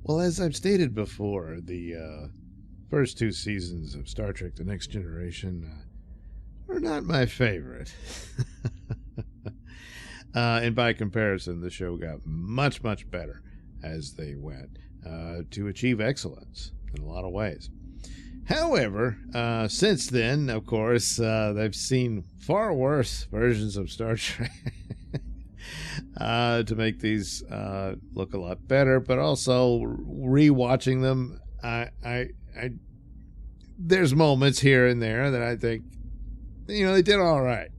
Well, as I've stated before, the first two seasons of Star Trek The Next Generation are not my favorite. And by comparison, the show got much, much better as they went to achieve excellence in a lot of ways. However, since then, of course, they've seen far worse versions of Star Trek to make these look a lot better. But also, rewatching them, there's moments here and there that I think, they did all right.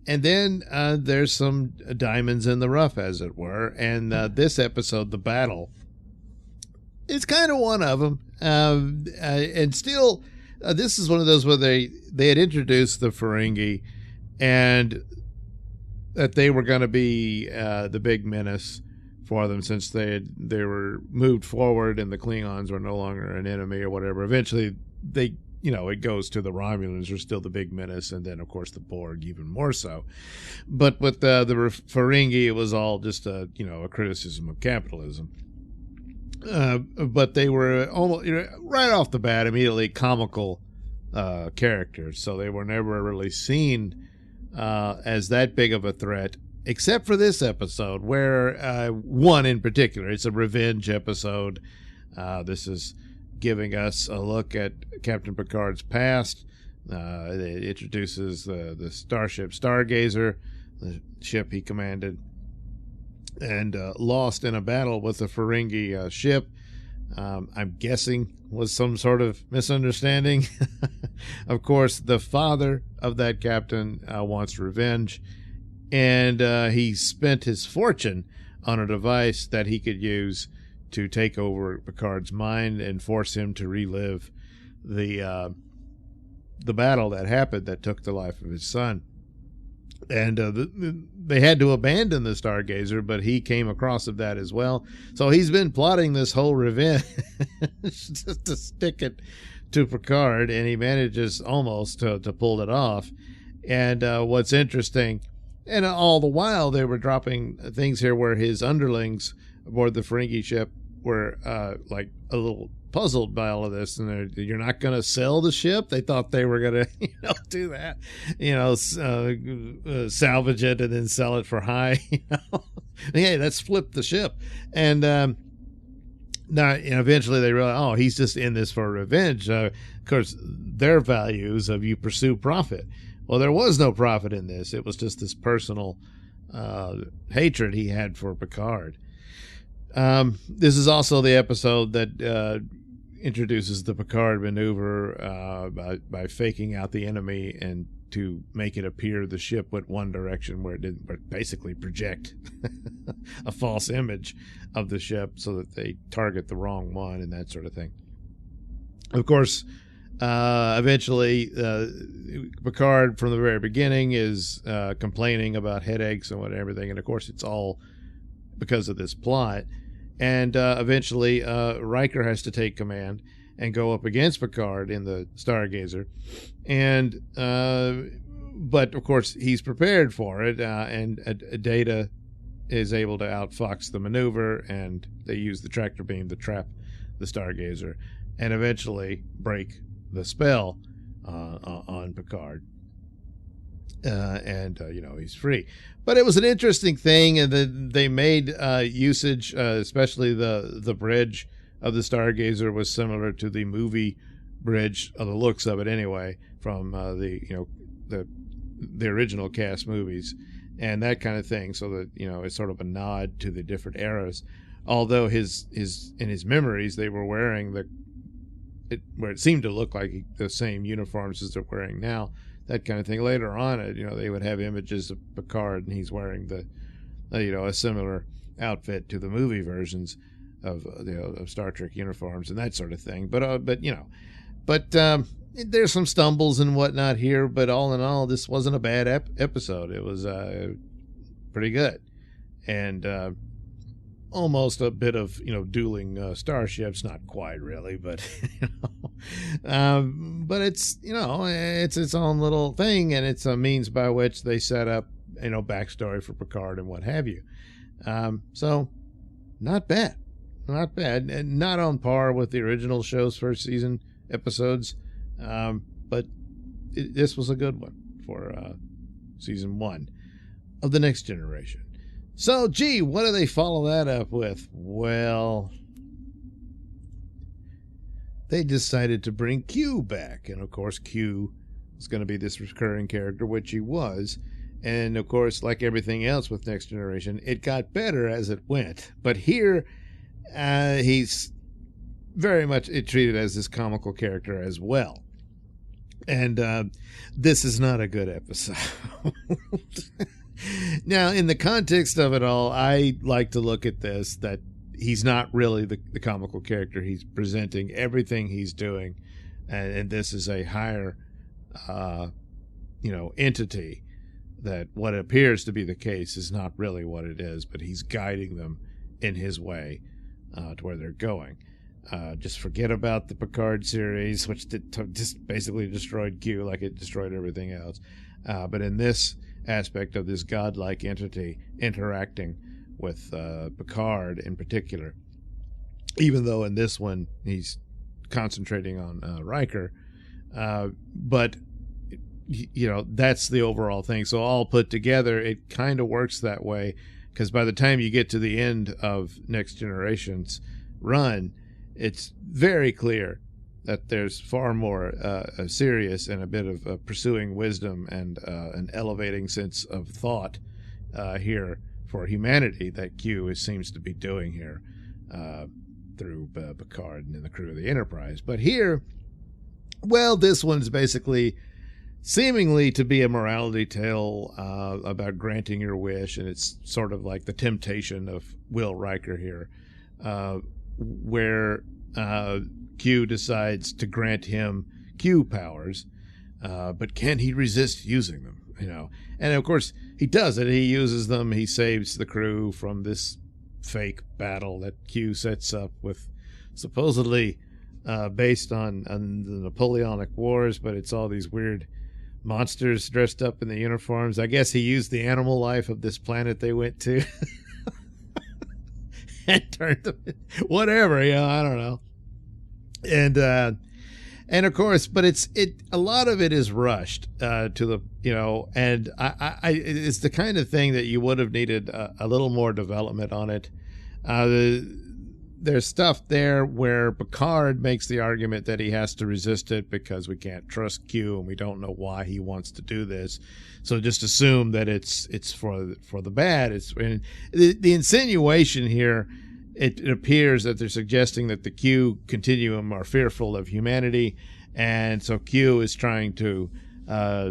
And then there's some diamonds in the rough, as it were. And this episode, The Battle, is kind of one of them. And still, this is one of those where they had introduced the Ferengi and that they were going to be the big menace for them, since they were moved forward and the Klingons were no longer an enemy or whatever. Eventually, it goes to the Romulans are still the big menace, and then, of course, the Borg even more so. But with the Ferengi, it was all just a criticism of capitalism. But they were almost right off the bat immediately comical characters, so they were never really seen as that big of a threat, except for this episode, where one in particular, it's a revenge episode. This is giving us a look at Captain Picard's past. It introduces the starship Stargazer, the ship he commanded, and lost in a battle with a Ferengi ship. I'm guessing was some sort of misunderstanding. Of course, the father of that captain wants revenge, and he spent his fortune on a device that he could use to take over Picard's mind and force him to relive the battle that happened that took the life of his son. And they had to abandon the Stargazer, but he came across of that as well. So he's been plotting this whole revenge just to stick it to Picard, and he manages almost to pull it off. And what's interesting, and all the while they were dropping things here where his underlings aboard the Ferengi ship were like a little puzzled by all of this, and you're not going to sell the ship. They thought they were going to do that, salvage it and then sell it for high. Hey, let's flip the ship. And now eventually they realize, oh, he's just in this for revenge. Of course, their values of you pursue profit. Well, there was no profit in this. It was just this personal hatred he had for Picard. This is also the episode that introduces the Picard maneuver by faking out the enemy and to make it appear the ship went one direction where it didn't, basically project a false image of the ship so that they target the wrong one and that sort of thing. Of course, eventually Picard from the very beginning is complaining about headaches and everything, and of course it's all because of this plot. And eventually Riker has to take command and go up against Picard in the Stargazer. And but of course he's prepared for it, and Data is able to outfox the maneuver, and they use the tractor beam to trap the Stargazer and eventually break the spell on Picard. And he's free. But it was an interesting thing, and they made usage, especially the bridge of the Stargazer was similar to the movie bridge, of the looks of it anyway, from the original cast movies and that kind of thing. So that it's sort of a nod to the different eras. Although in his memories they were wearing where it seemed to look like the same uniforms as they're wearing now. That kind of thing. Later on, they would have images of Picard, and he's wearing a similar outfit to the movie versions of Star Trek uniforms and that sort of thing. But there's some stumbles and whatnot here. But all in all, this wasn't a bad episode. It was pretty good, and almost a bit of dueling starships. Not quite really, but but it's it's its own little thing, and it's a means by which they set up backstory for Picard and what have you. So not bad. Not bad. And not on par with the original show's first season episodes. But this was a good one for season 1 of The Next Generation. So, gee, what do they follow that up with? Well, they decided to bring Q back. And, of course, Q is going to be this recurring character, which he was. And, of course, like everything else with Next Generation, it got better as it went. But here, he's very much treated as this comical character as well. And this is not a good episode. Now, in the context of it all, I like to look at this, that he's not really the comical character. He's presenting everything he's doing. And this is a higher, entity, that what appears to be the case is not really what it is, but he's guiding them in his way to where they're going. Just forget about the Picard series, which just basically destroyed Q like it destroyed everything else. But in this aspect of this godlike entity interacting with Picard in particular, even though in this one he's concentrating on Riker, but that's the overall thing. So all put together, it kind of works that way, because by the time you get to the end of Next Generation's run, it's very clear that there's far more serious and a bit of pursuing wisdom and an elevating sense of thought here for humanity that Q seems to be doing here through Picard and the crew of the Enterprise. But here, well, this one's basically seemingly to be a morality tale about granting your wish, and it's sort of like the temptation of Will Riker here, where Q decides to grant him Q powers, but can he resist using them? And of course he does it. He uses them. He saves the crew from this fake battle that Q sets up with, supposedly based on the Napoleonic Wars, but it's all these weird monsters dressed up in the uniforms. I guess he used the animal life of this planet they went to and turned them, whatever, I don't know. And of course, but a lot of it is rushed to the, and it's the kind of thing that you would have needed a little more development on it. There's stuff there where Picard makes the argument that he has to resist it because we can't trust Q and we don't know why he wants to do this. So just assume that it's for the bad. And the insinuation here, it appears that they're suggesting that the Q continuum are fearful of humanity, and so Q is trying to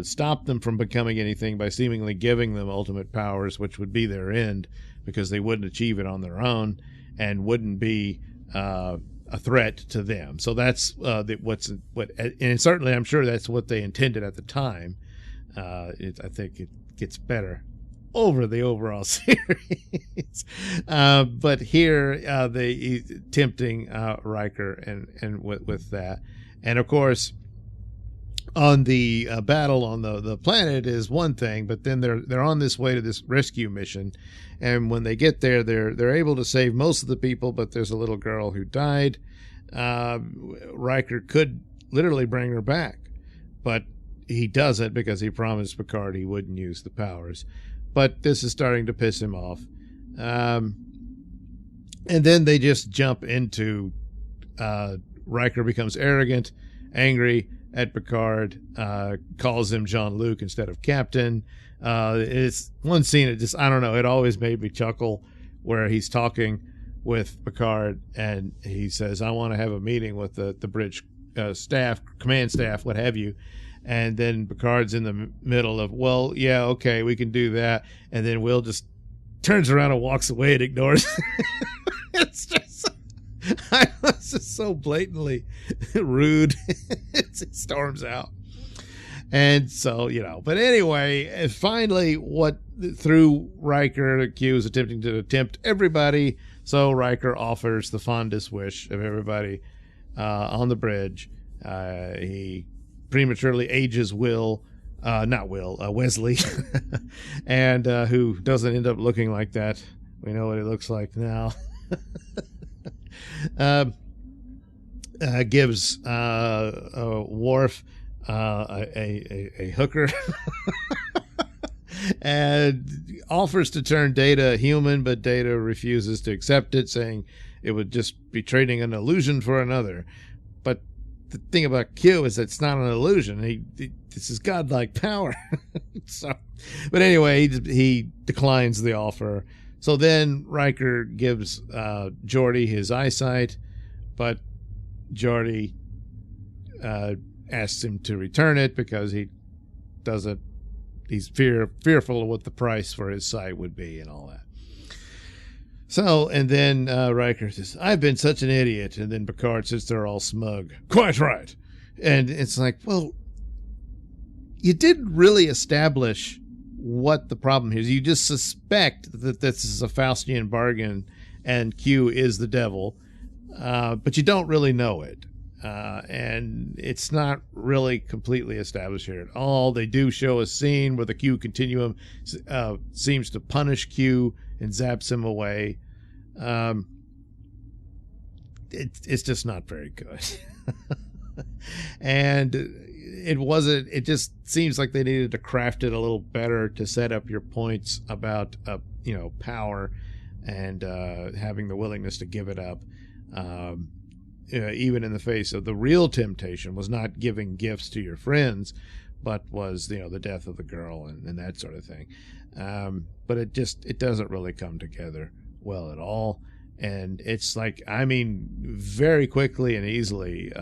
stop them from becoming anything by seemingly giving them ultimate powers, which would be their end, because they wouldn't achieve it on their own and wouldn't be a threat to them. So that's and certainly I'm sure that's what they intended at the time. I think it gets better over the overall series, but here they tempting Riker and with that, and of course on the battle on the planet is one thing, but then they're on this way to this rescue mission, and when they get there, they're able to save most of the people, but there's a little girl who died. Riker could literally bring her back, but he doesn't because he promised Picard he wouldn't use the powers. But this is starting to piss him off. And then they just jump into Riker becomes arrogant, angry at Picard, calls him Jean-Luc instead of Captain. It's one scene, I don't know, it always made me chuckle, where he's talking with Picard and he says, I want to have a meeting with the bridge staff, command staff, what have you. And then Picard's in the middle of, well, yeah, okay, we can do that. And then Will just turns around and walks away and ignores it's just so blatantly rude. It storms out. And so, but anyway, finally, through Riker, Q is attempting to tempt everybody. So Riker offers the fondest wish of everybody on the bridge. He prematurely ages Wesley, and who doesn't end up looking like that. We know what he looks like now. Gives Worf a hooker and offers to turn Data human, but Data refuses to accept it, saying it would just be trading an illusion for another. But the thing about Q is that it's not an illusion. This is godlike power. But anyway, he declines the offer. So then Riker gives Geordi his eyesight, but Geordi asks him to return it because he doesn't. He's fearful of what the price for his sight would be and all that. So, and then Riker says, "I've been such an idiot." And then Picard says they're all smug. "Quite right." And it's like, well, you didn't really establish what the problem is. You just suspect that this is a Faustian bargain and Q is the devil, but you don't really know it. And it's not really completely established here at all. They do show a scene where the Q continuum seems to punish Q and zaps him away. It's just not very good. And it just seems like they needed to craft it a little better to set up your points about, power and having the willingness to give it up. Even in the face of the real temptation was not giving gifts to your friends, but was, the death of the girl and that sort of thing. But it doesn't really come together well at all. And it's like, very quickly and easily,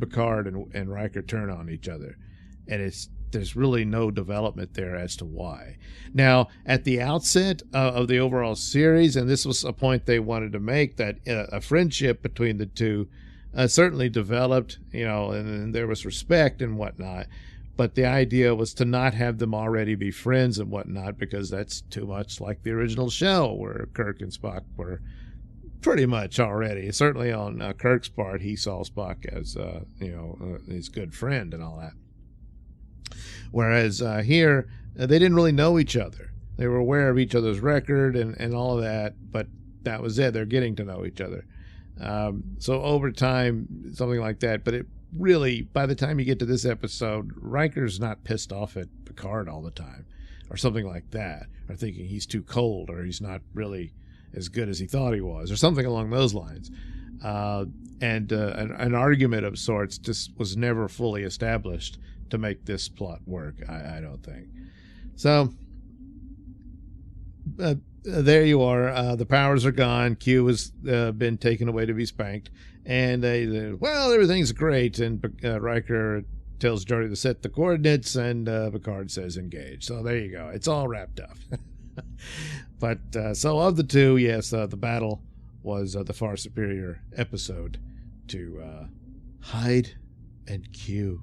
Picard and Riker turn on each other. And there's really no development there as to why. Now, at the outset of the overall series, and this was a point they wanted to make, that a friendship between the two certainly developed, and there was respect and whatnot. But the idea was to not have them already be friends and whatnot, because that's too much like the original show, where Kirk and Spock were pretty much already. Certainly on Kirk's part, he saw Spock as, his good friend and all that. Whereas here, they didn't really know each other. They were aware of each other's record and all of that, but that was it. They're getting to know each other. So over time, something like that. But it really, by the time you get to this episode, Riker's not pissed off at Picard all the time or something like that, or thinking he's too cold or he's not really as good as he thought he was or something along those lines. And an argument of sorts just was never fully established to make this plot work, I don't think. So there you are. The powers are gone. Q has been taken away to be spanked, and everything's great. And Riker tells Geordi to set the coordinates, and Picard says engage. So there you go. It's all wrapped up. But so of the two, yes, the battle was the far superior episode to Hide&Q.